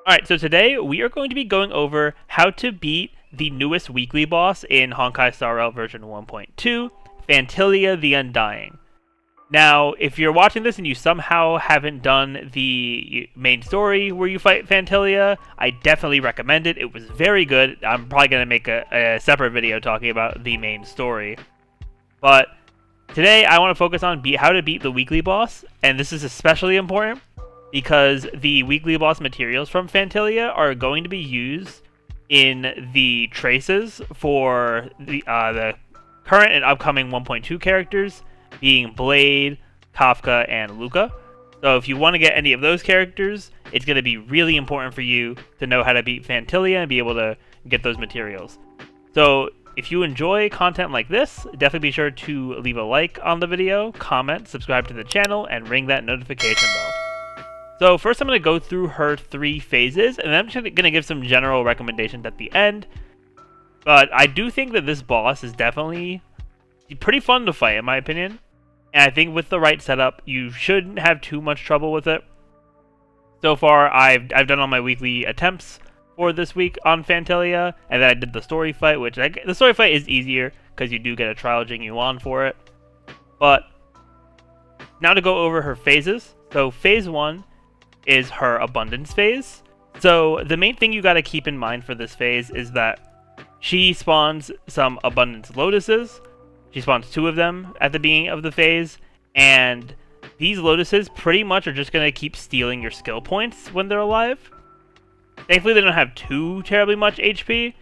Alright, so today we are going to be going over how to beat the newest weekly boss in Honkai Star Rail version 1.2, Phantylia the Undying. Now, if you're watching this and you somehow haven't done the main story where you fight Phantylia, I definitely recommend it. It was very good. I'm probably going to make a separate video talking about the main story. But today I want to focus on how to beat the weekly boss, and this is especially important because the weekly boss materials from Phantylia are going to be used in the traces for the current and upcoming 1.2 characters, being Blade, Kafka, and Luka. So if you want to get any of those characters, it's going to be really important for you to know how to beat Phantylia and be able to get those materials. So if you enjoy content like this, definitely be sure to leave a like on the video, comment, subscribe to the channel, and ring that notification bell. So first I'm going to go through her 3 phases, and then I'm just going to give some general recommendations at the end. But I do think that this boss is definitely pretty fun to fight, in my opinion. And I think with the right setup, you shouldn't have too much trouble with it. So far, I've done all my weekly attempts for this week on Phantylia, and then I did the story fight, which the story fight is easier because you do get a trial Jing Yuan for it. But now to go over her phases. So phase 1 is her abundance phase. So the main thing you got to keep in mind for this phase is that she spawns some abundance lotuses. She spawns 2 of them at the beginning of the phase, and these lotuses pretty much are just going to keep stealing your skill points when they're alive. Thankfully they don't have too terribly much HP,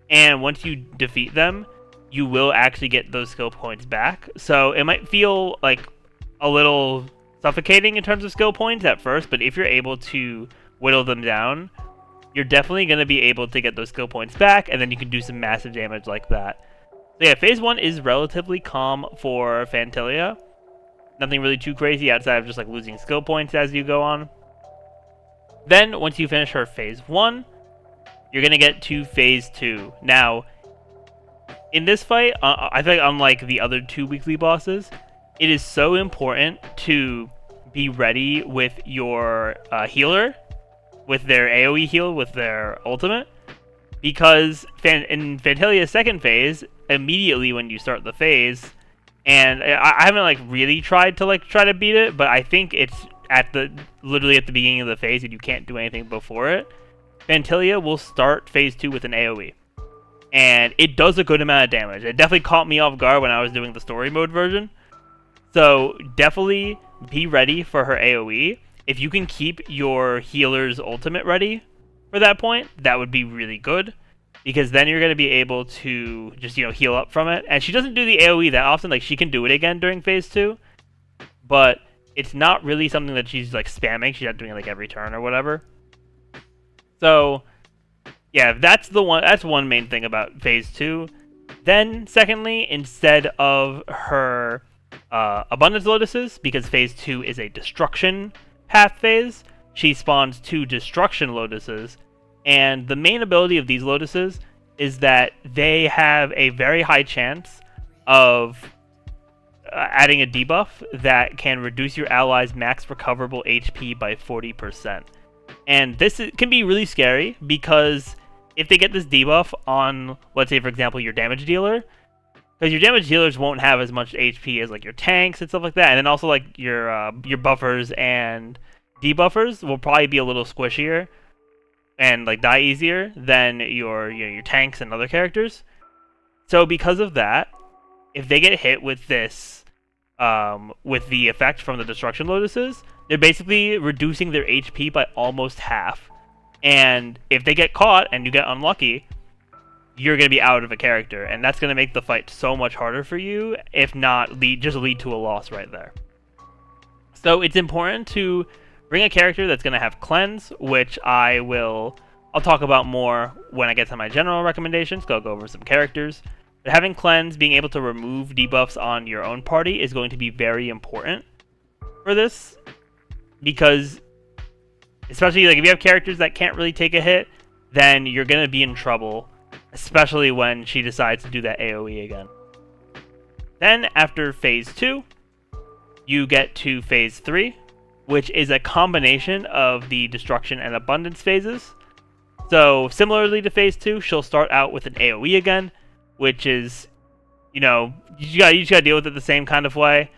and once you defeat them, you will actually get those skill points back. So it might feel like a little suffocating in terms of skill points at first, but if you're able to whittle them down, you're definitely going to be able to get those skill points back, and then you can do some massive damage like that. So yeah, phase 1 is relatively calm for Phantylia. Nothing really too crazy outside of just like losing skill points as you go on. Then, once you finish her phase 1, you're going to get to phase 2. Now, in this fight, I think unlike the other 2 weekly bosses, it is so important to be ready with your healer, with their AoE heal, with their ultimate, because in Phantylia's second phase, immediately when you start the phase, and I haven't really tried to beat it, but I think it's literally at the beginning of the phase and you can't do anything before it. Phantylia will start phase 2 with an AoE, and it does a good amount of damage. It definitely caught me off guard when I was doing the story mode version. So definitely be ready for her AoE. If you can keep your healer's ultimate ready for that point, that would be really good, because then you're going to be able to just, heal up from it. And she doesn't do the AoE that often. Like, she can do it again during phase 2, but it's not really something that she's spamming. She's not doing it every turn or whatever. So yeah, that's one main thing about phase 2. Then secondly, instead of her abundance lotuses, because phase 2 is a destruction path phase, she spawns 2 destruction lotuses, and the main ability of these lotuses is that they have a very high chance of adding a debuff that can reduce your allies' max recoverable HP by 40%. And this can be really scary, because if they get this debuff on, let's say for example, your damage dealer, because your damage dealers won't have as much HP as your tanks and stuff like that, and then also your buffers and debuffers will probably be a little squishier and die easier than your tanks and other characters. So because of that, if they get hit with this, with the effect from the destruction lotuses, they're basically reducing their HP by almost half. And if they get caught and you get unlucky, you're going to be out of a character, and that's going to make the fight so much harder for you, if not just lead to a loss right there. So it's important to bring a character that's going to have cleanse, which I'll talk about more when I get to my general recommendations, because I'll go over some characters. But having cleanse, being able to remove debuffs on your own party, is going to be very important for this, because especially if you have characters that can't really take a hit, then you're going to be in trouble, especially when she decides to do that AoE again. Then, after phase 2, you get to phase 3, which is a combination of the Destruction and Abundance phases. So, similarly to Phase 2, she'll start out with an AoE again, which is, you just gotta deal with it the same kind of way.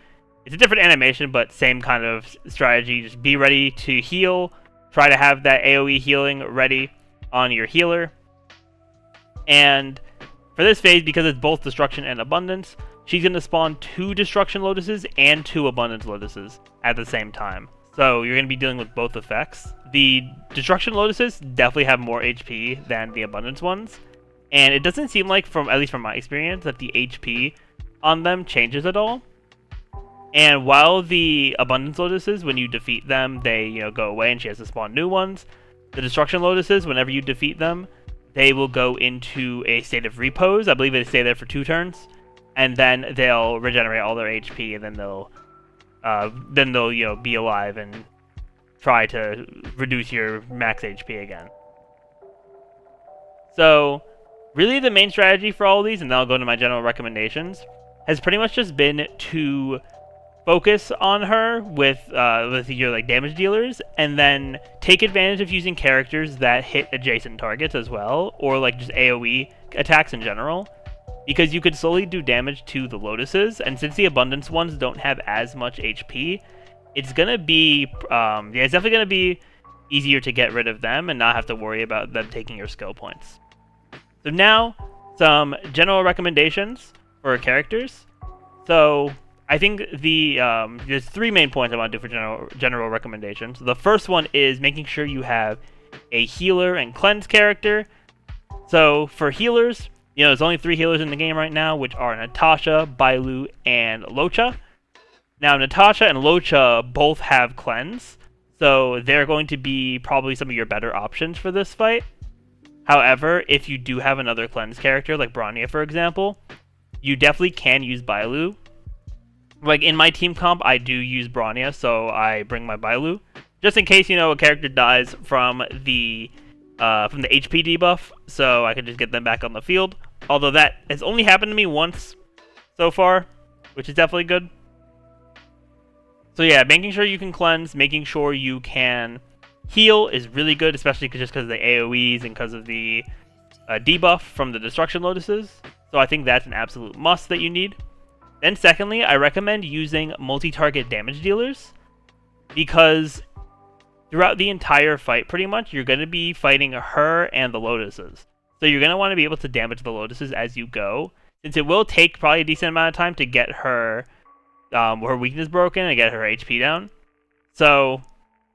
It's a different animation, but same kind of strategy. Just be ready to heal. Try to have that AoE healing ready on your healer. And for this phase, because it's both Destruction and Abundance, she's going to spawn 2 Destruction Lotuses and 2 Abundance Lotuses at the same time. So you're going to be dealing with both effects. The Destruction Lotuses definitely have more HP than the Abundance ones. And it doesn't seem like, at least from my experience, that the HP on them changes at all. And while the Abundance Lotuses, when you defeat them, they go away and she has to spawn new ones. The Destruction Lotuses, whenever you defeat them, they will go into a state of repose. I believe they stay there for 2 turns. And then they'll regenerate all their HP, and then they'll be alive and try to reduce your max HP again. So, really the main strategy for all of these, and then I'll go into my general recommendations, has pretty much just been to focus on her with your damage dealers, and then take advantage of using characters that hit adjacent targets as well, or just AoE attacks in general. Because you could slowly do damage to the Lotuses, and since the Abundance ones don't have as much HP, it's gonna be, it's definitely gonna be easier to get rid of them and not have to worry about them taking your skill points. So now, some general recommendations for characters. So, I think there's 3 main points I want to do for general recommendations. The first one is making sure you have a healer and cleanse character. So, for healers, there's only 3 healers in the game right now, which are Natasha, Bailu, and Locha. Now, Natasha and Locha both have cleanse, so they're going to be probably some of your better options for this fight. However, if you do have another cleanse character, like Bronya, for example, you definitely can use Bailu. In my team comp, I do use Bronya, so I bring my Bailu. Just in case, a character dies from the HP debuff, so I can just get them back on the field. Although that has only happened to me once so far, which is definitely good. So yeah, making sure you can cleanse, making sure you can heal is really good, especially just because of the AoEs and because of the debuff from the Destruction Lotuses. So I think that's an absolute must that you need. Then secondly, I recommend using multi-target damage dealers, because throughout the entire fight, pretty much, you're going to be fighting her and the Lotuses. So you're going to want to be able to damage the Lotuses as you go, since it will take probably a decent amount of time to get her weakness broken and get her HP down. So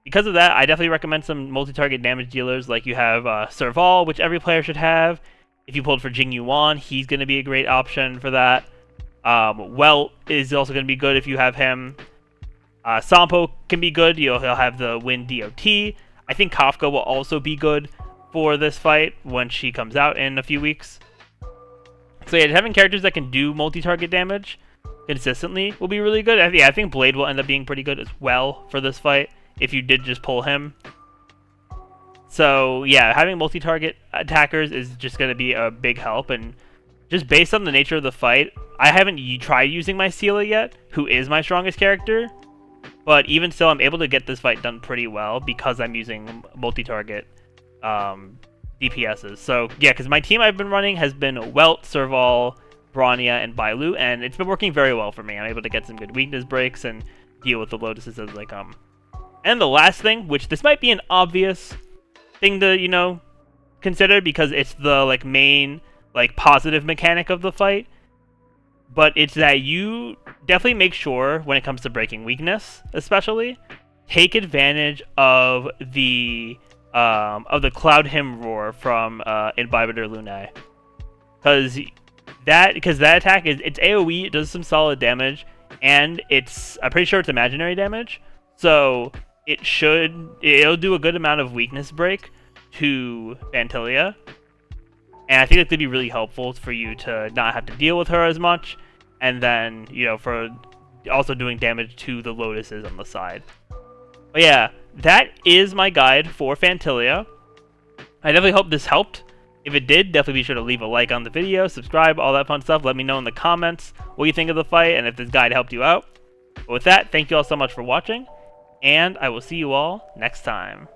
because of that, I definitely recommend some multi-target damage dealers, like you have Serval, which every player should have. If you pulled for Jing Yuan, he's going to be a great option for that. Welt is also going to be good if you have him. Sampo can be good. He'll have the Wind DOT. I think Kafka will also be good for this fight when she comes out in a few weeks. So yeah, having characters that can do multi-target damage consistently will be really good. I think Blade will end up being pretty good as well for this fight if you did just pull him. So yeah, having multi-target attackers is just going to be a big help, and just based on the nature of the fight, I haven't tried using my Seela yet, who is my strongest character, but even still, I'm able to get this fight done pretty well because I'm using multi-target DPSs. So yeah, because my team I've been running has been Welt, Serval, Bronya, and Bailu, and it's been working very well for me. I'm able to get some good weakness breaks and deal with the Lotuses as they come. And the last thing, which this might be an obvious thing to, consider because it's the main positive mechanic of the fight, but it's that you definitely make sure when it comes to breaking weakness, especially, take advantage of the Cloud Hymn Roar from Inbibitor Lunae, because that attack it's AoE, it does some solid damage, and I'm pretty sure it's imaginary damage, so it'll do a good amount of weakness break to Phantylia. And I think it could be really helpful for you to not have to deal with her as much, and then, for also doing damage to the Lotuses on the side. But yeah, that is my guide for Phantylia. I definitely hope this helped. If it did, definitely be sure to leave a like on the video, subscribe, all that fun stuff. Let me know in the comments what you think of the fight and if this guide helped you out. But with that, thank you all so much for watching, and I will see you all next time.